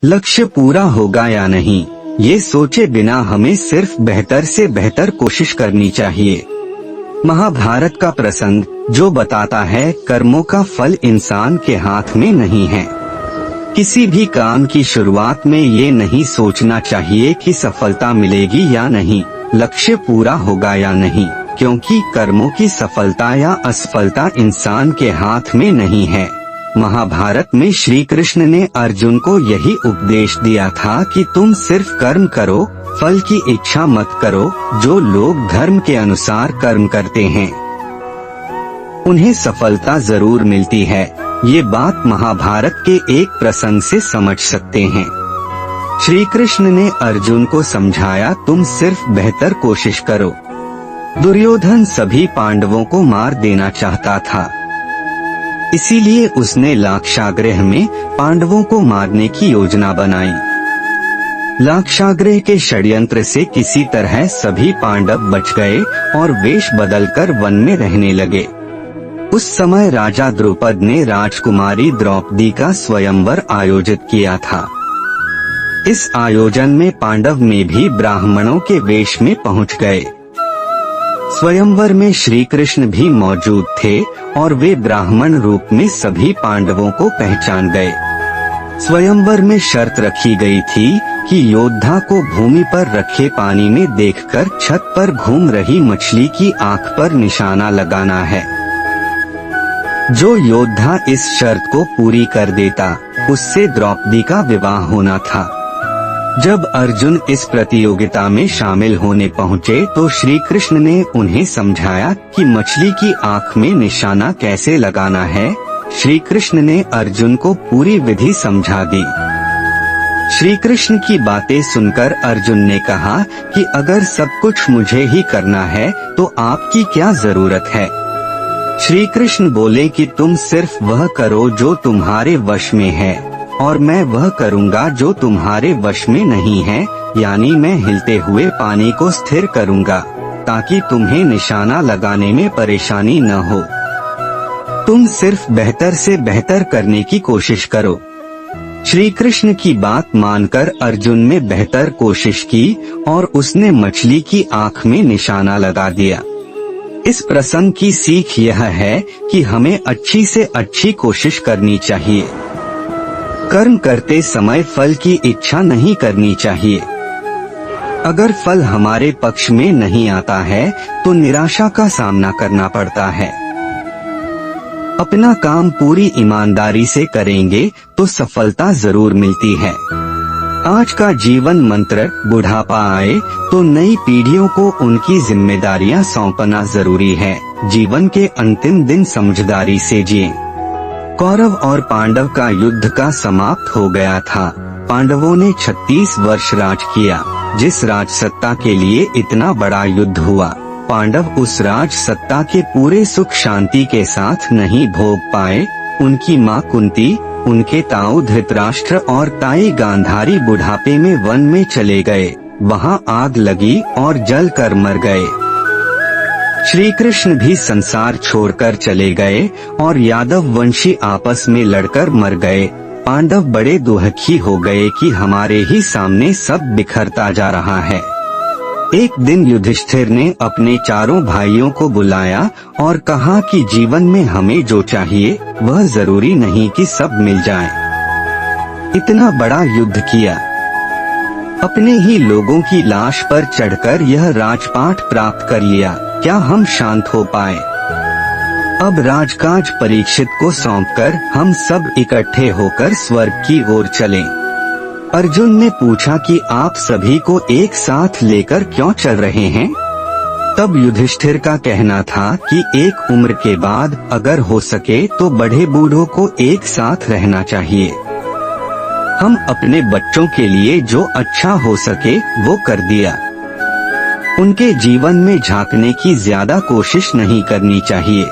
लक्ष्य पूरा होगा या नहीं, ये सोचे बिना हमें सिर्फ बेहतर से बेहतर कोशिश करनी चाहिए। महाभारत का प्रसंग जो बताता है कर्मों का फल इंसान के हाथ में नहीं है। किसी भी काम की शुरुआत में ये नहीं सोचना चाहिए कि सफलता मिलेगी या नहीं, लक्ष्य पूरा होगा या नहीं, क्योंकि कर्मों की सफलता या असफलता इंसान के हाथ में नहीं है। महाभारत में श्री कृष्ण ने अर्जुन को यही उपदेश दिया था कि तुम सिर्फ कर्म करो, फल की इच्छा मत करो। जो लोग धर्म के अनुसार कर्म करते हैं उन्हें सफलता जरूर मिलती है। ये बात महाभारत के एक प्रसंग से समझ सकते हैं। श्री कृष्ण ने अर्जुन को समझाया, तुम सिर्फ बेहतर कोशिश करो। दुर्योधन सभी पांडवों को मार देना चाहता था, इसीलिए उसने लाक्षागृह में पांडवों को मारने की योजना बनाई। लाक्षागृह के षड्यंत्र से किसी तरह सभी पांडव बच गए और वेश बदलकर वन में रहने लगे। उस समय राजा द्रुपद ने राजकुमारी द्रौपदी का स्वयंवर आयोजित किया था। इस आयोजन में पांडव में भी ब्राह्मणों के वेश में पहुंच गए। स्वयंवर में श्री कृष्ण भी मौजूद थे और वे ब्राह्मण रूप में सभी पांडवों को पहचान गए। स्वयंवर में शर्त रखी गई थी कि योद्धा को भूमि पर रखे पानी में देखकर छत पर घूम रही मछली की आंख पर निशाना लगाना है। जो योद्धा इस शर्त को पूरी कर देता, उससे द्रौपदी का विवाह होना था। जब अर्जुन इस प्रतियोगिता में शामिल होने पहुँचे तो श्री कृष्ण ने उन्हें समझाया कि मछली की आंख में निशाना कैसे लगाना है। श्री कृष्ण ने अर्जुन को पूरी विधि समझा दी। श्री कृष्ण की बातें सुनकर अर्जुन ने कहा कि अगर सब कुछ मुझे ही करना है तो आपकी क्या जरूरत है। श्री कृष्ण बोले कि तुम सिर्फ वह करो जो तुम्हारे वश में है, और मैं वह करूँगा जो तुम्हारे वश में नहीं है, यानी मैं हिलते हुए पानी को स्थिर करूँगा ताकि तुम्हें निशाना लगाने में परेशानी न हो। तुम सिर्फ बेहतर से बेहतर करने की कोशिश करो। श्री कृष्ण की बात मानकर अर्जुन ने बेहतर कोशिश की और उसने मछली की आंख में निशाना लगा दिया। इस प्रसंग की सीख यह है कि हमें अच्छी से अच्छी कोशिश करनी चाहिए। कर्म करते समय फल की इच्छा नहीं करनी चाहिए। अगर फल हमारे पक्ष में नहीं आता है तो निराशा का सामना करना पड़ता है। अपना काम पूरी ईमानदारी से करेंगे तो सफलता जरूर मिलती है। आज का जीवन मंत्र, बुढ़ापा आए तो नई पीढ़ियों को उनकी जिम्मेदारियां सौंपना जरूरी है। जीवन के अंतिम दिन समझदारी से जिए। कौरव और पांडव का युद्ध का समाप्त हो गया था। पांडवों ने 36 वर्ष राज किया। जिस राजसत्ता के लिए इतना बड़ा युद्ध हुआ, पांडव उस राज सत्ता के पूरे सुख शांति के साथ नहीं भोग पाए। उनकी माँ कुंती, उनके ताऊ धृतराष्ट्र और ताई गांधारी बुढ़ापे में वन में चले गए। वहाँ आग लगी और जल कर मर गए। श्री कृष्ण भी संसार छोड़कर चले गए और यादव वंशी आपस में लड़कर मर गए। पांडव बड़े दुखी हो गए कि हमारे ही सामने सब बिखरता जा रहा है। एक दिन युधिष्ठिर ने अपने चारों भाइयों को बुलाया और कहा कि जीवन में हमें जो चाहिए वह जरूरी नहीं कि सब मिल जाए। इतना बड़ा युद्ध किया, अपने ही लोगों की लाश पर चढ़कर यह राजपाट प्राप्त कर लिया, क्या हम शांत हो पाए? अब राजकाज परीक्षित को सौंपकर हम सब इकट्ठे होकर स्वर्ग की ओर चलें। अर्जुन ने पूछा कि आप सभी को एक साथ लेकर क्यों चल रहे हैं? तब युधिष्ठिर का कहना था कि एक उम्र के बाद अगर हो सके तो बड़े बूढ़ों को एक साथ रहना चाहिए। हम अपने बच्चों के लिए जो अच्छा हो सके वो कर दिया। उनके जीवन में झांकने की ज्यादा कोशिश नहीं करनी चाहिए।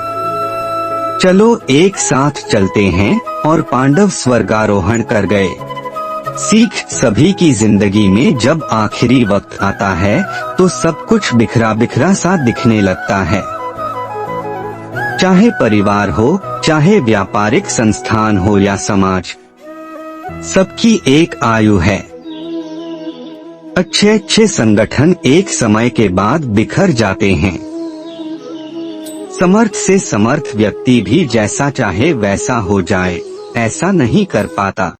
चलो एक साथ चलते हैं। और पांडव स्वर्गारोहण कर गए। सीख सभी की जिंदगी में जब आखिरी वक्त आता है तो सब कुछ बिखरा बिखरा सा दिखने लगता है। चाहे परिवार हो, चाहे व्यापारिक संस्थान हो या समाज, सबकी एक आयु है। अच्छे अच्छे संगठन एक समय के बाद बिखर जाते हैं। समर्थ से समर्थ व्यक्ति भी जैसा चाहे वैसा हो जाए, ऐसा नहीं कर पाता।